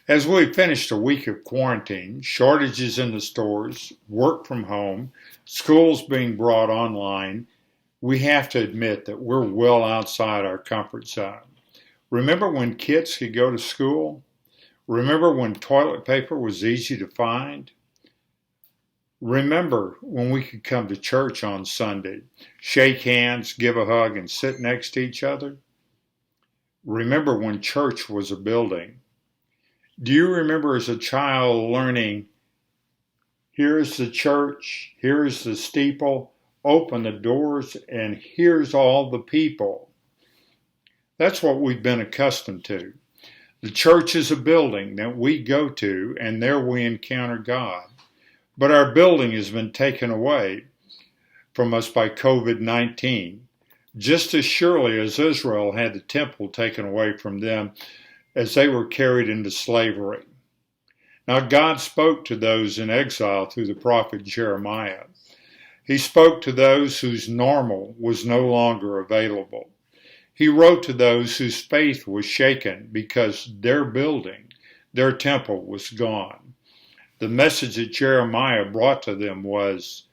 As we finished a week of quarantine, shortages in the stores, work from home, schools being brought online, we have to admit that we're well outside our comfort zone. Remember when kids could go to school? Remember when toilet paper was easy to find? Remember when we could come to church on Sunday, shake hands, give a hug, and sit next to each other? Remember when church was a building? Do you remember as a child learning, here's the church, here's the steeple, open the doors, and here's all the people? That's what we've been accustomed to. The church is a building that we go to, and there we encounter God. But our building has been taken away from us by COVID-19, just as surely as Israel had the temple taken away from them as they were carried into slavery. Now God spoke to those in exile through the prophet Jeremiah. He spoke to those whose normal was no longer available. He wrote to those whose faith was shaken because their building, their temple, was gone. The message that Jeremiah brought to them was,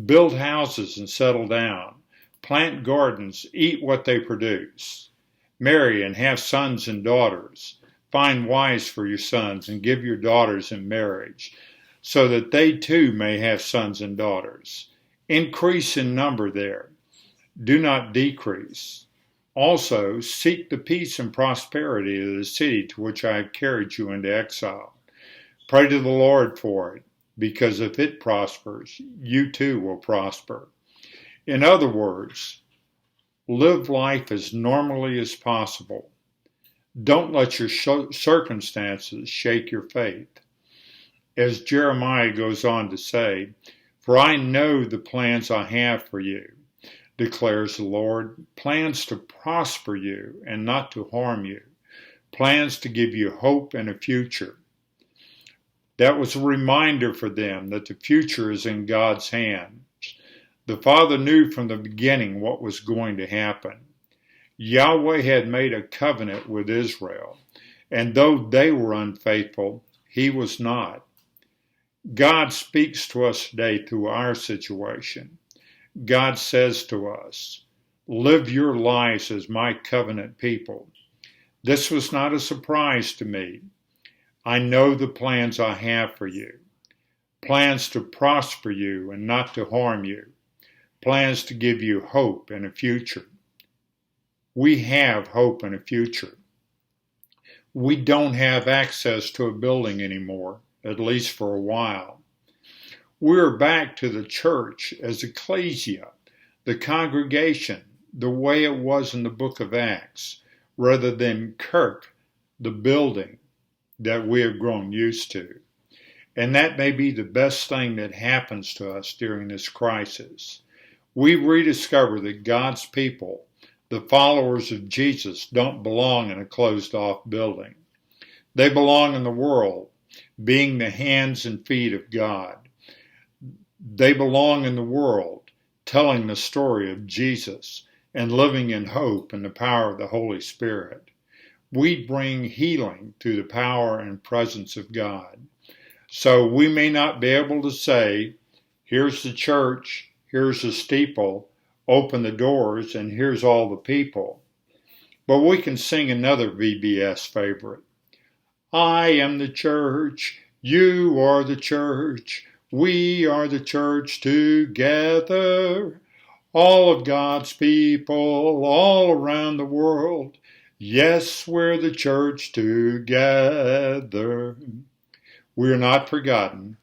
build houses and settle down, plant gardens, eat what they produce, marry and have sons and daughters, find wives for your sons and give your daughters in marriage, so that they too may have sons and daughters. Increase in number there, do not decrease. Also, seek the peace and prosperity of the city to which I have carried you into exile. Pray to the Lord for it, because if it prospers, you too will prosper. In other words, live life as normally as possible. Don't let your circumstances shake your faith. As Jeremiah goes on to say, for I know the plans I have for you, declares the Lord, plans to prosper you and not to harm you, plans to give you hope and a future. That was a reminder for them that the future is in God's hands. The Father knew from the beginning what was going to happen. Yahweh had made a covenant with Israel, and though they were unfaithful, he was not. God speaks to us today through our situation. God says to us, live your lives as my covenant people. This was not a surprise to me. I know the plans I have for you. Plans to prosper you and not to harm you. Plans to give you hope and a future. We have hope and a future. We don't have access to a building anymore, at least for a while. We're back to the church as ecclesia, the congregation, the way it was in the book of Acts, rather than kirk, the building that we have grown used to. And that may be the best thing that happens to us during this crisis. We rediscover that God's people, the followers of Jesus, don't belong in a closed-off building. They belong in the world, being the hands and feet of God. They belong in the world, telling the story of Jesus and living in hope and the power of the Holy Spirit. We bring healing through the power and presence of God. So we may not be able to say, here's the church, here's the steeple, open the doors, and here's all the people. But we can sing another VBS favorite. I am the church, you are the church, we are the church together. All of God's people all around the world. Yes, we're the church together. We're not forgotten.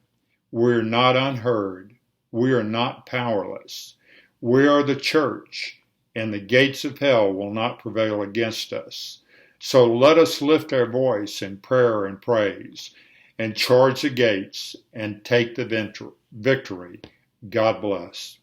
We're not unheard. We are not powerless. We are the church, and the gates of hell will not prevail against us. So let us lift our voice in prayer and praise, and charge the gates and take the victory. God bless.